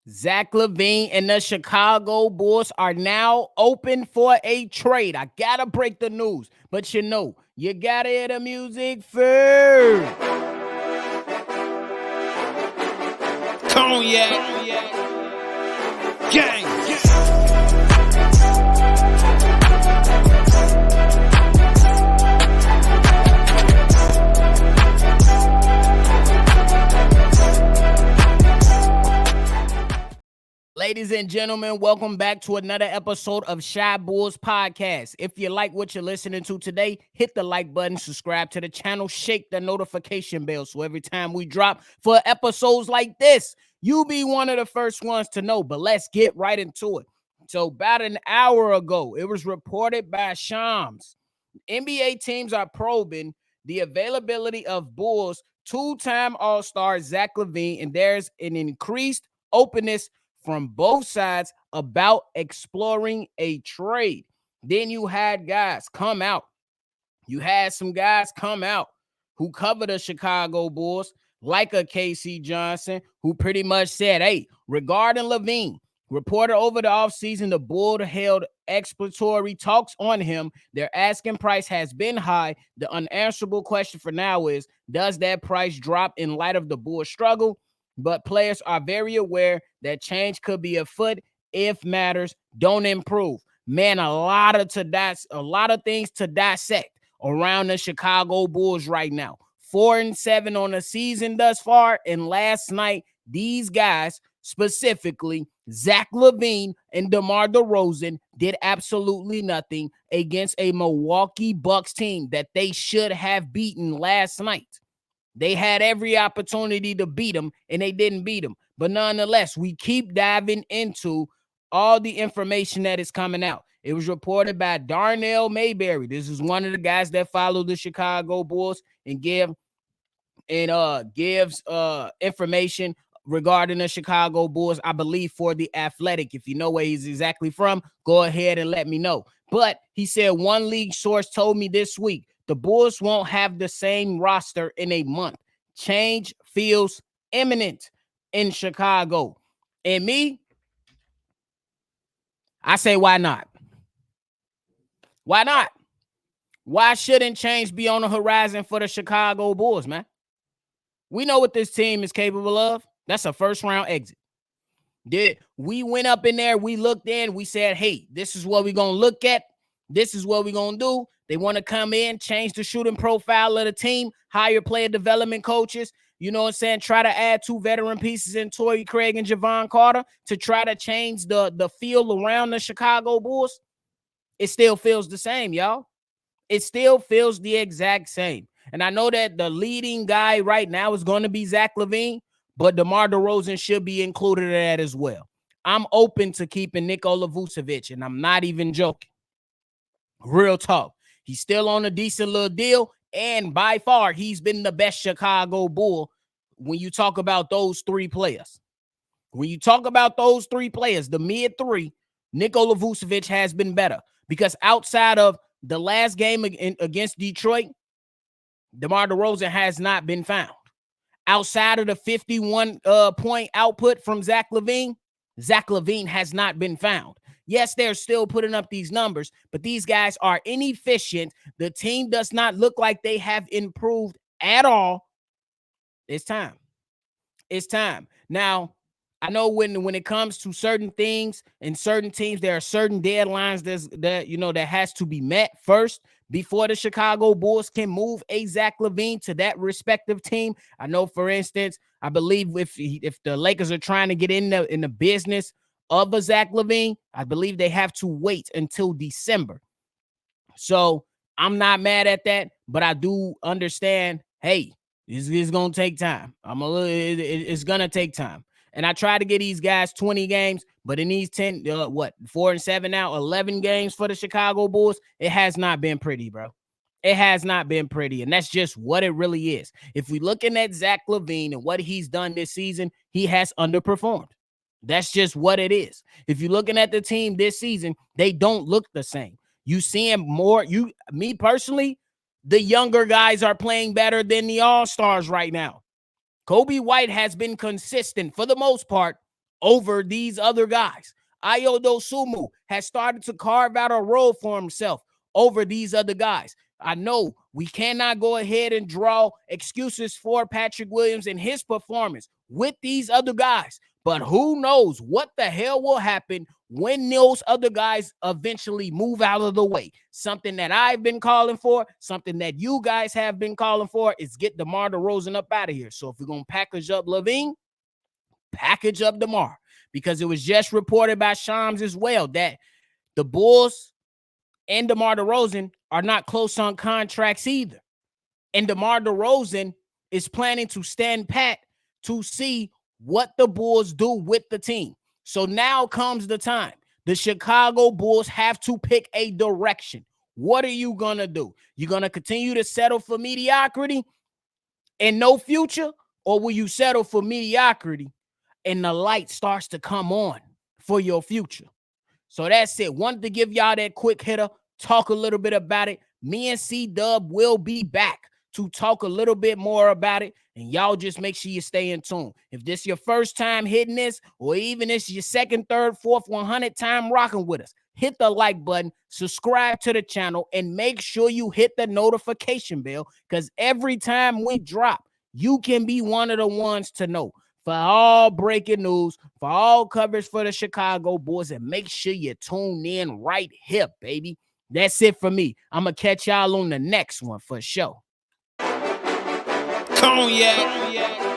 Zach LaVine and the Chicago Bulls are now open for a trade. I gotta break the news, but you gotta hear the music first. Cognac, gang. Ladies and gentlemen, welcome back to another episode of Shy Bulls Podcast. If you like what you're listening to today, hit the like button, subscribe to the channel, shake the notification bell so every time we drop for episodes like this, you'll be one of the first ones to know. But let's get right into it. So about an hour ago, it was reported by Shams. NBA teams are probing the availability of Bulls two-time All-Star Zach LaVine, and there's an increased openness from both sides about exploring a trade. Then you had guys come out. You had some guys come out who cover the Chicago Bulls, like a KC Johnson, who pretty much said, hey, regarding LaVine, reported over the offseason, the Bulls held exploratory talks on him. Their asking price has been high. The unanswerable question for now is, does that price drop in light of the Bulls' struggle? But players are very aware that change could be afoot if matters don't improve. Man, a lot of things to dissect around the Chicago Bulls right now. 4-7 on the season thus far, and last night, these guys, specifically Zach LaVine and DeMar DeRozan, did absolutely nothing against a Milwaukee Bucks team that they should have beaten last night. They had every opportunity to beat them, and they didn't beat them. But nonetheless, we keep diving into all the information that is coming out. It was reported by Darnell Mayberry. This is one of the guys that follow the Chicago Bulls and gives information regarding the Chicago Bulls, I believe, for The Athletic. If you know where he's exactly from, go ahead and let me know. But he said one league source told me this week the Bulls won't have the same roster in a month. Change feels imminent in Chicago. And me, I say, why not? Why not? Why shouldn't change be on the horizon for the Chicago Bulls, man? We know what this team is capable of. That's a first-round exit. We went up in there, we looked in, we said, hey, this is what we're going to look at. This is what we're going to do. They want to come in, change the shooting profile of the team, hire player development coaches, you know what I'm saying, try to add two veteran pieces in Torrey Craig and Javon Carter to try to change the feel around the Chicago Bulls. It still feels the same, y'all. It still feels the exact same. And I know that the leading guy right now is going to be Zach LaVine, but DeMar DeRozan should be included in that as well. I'm open to keeping Nikola Vucevic, and I'm not even joking. Real talk. He's still on a decent little deal, and by far, he's been the best Chicago Bull when you talk about those three players. When you talk about those three players, the mid three, Nikola Vucevic has been better because outside of the last game against Detroit, DeMar DeRozan has not been found. Outside of the 51-point output from Zach LaVine has not been found. Yes, they're still putting up these numbers, but these guys are inefficient. The team does not look like they have improved at all. It's time. It's time. Now, I know when it comes to certain things and certain teams, there are certain deadlines that has to be met first before the Chicago Bulls can move a Zach LaVine to that respective team. I know, for instance, I believe if the Lakers are trying to get in the business of a Zach LaVine, I believe they have to wait until December. So I'm not mad at that, but I do understand, hey, it's going to take time. It's going to take time. And I try to get these guys 20 games, but in these 4-7 now, 11 games for the Chicago Bulls, it has not been pretty, bro. It has not been pretty, and that's just what it really is. If we're looking at Zach LaVine and what he's done this season, he has underperformed. That's just what it is. If you're looking at the team this season, they don't look the same. You see him more. Me personally, the younger guys are playing better than the all-stars right now. Kobe White has been consistent for the most part over these other guys. Ayo Dosunmu has started to carve out a role for himself over these other guys. I know we cannot go ahead and draw excuses for Patrick Williams and his performance with these other guys, but who knows what the hell will happen when those other guys eventually move out of the way. Something that I've been calling for, something that you guys have been calling for, is get DeMar DeRozan up out of here. So if we're going to package up LaVine, package up DeMar, because it was just reported by Shams as well that the Bulls and DeMar DeRozan are not close on contracts either. And DeMar DeRozan is planning to stand pat to see what the Bulls do with the team. So now comes the time. The Chicago Bulls have to pick a direction. What are you going to do? You're going to continue to settle for mediocrity and no future? Or will you settle for mediocrity and the light starts to come on for your future? So that's it. Wanted to give y'all that quick hitter, talk a little bit about it. Me and C-Dub will be back to talk a little bit more about it, and y'all just make sure you stay in tune. If this is your first time hitting this, or even this is your second, third, fourth, 100th time rocking with us, hit the like button, subscribe to the channel, and make sure you hit the notification bell, because every time we drop, you can be one of the ones to know. For all breaking news, for all coverage for the Chicago Bulls, and make sure you tune in right here, baby. That's it for me. I'm going to catch y'all on the next one for sure. Cognac.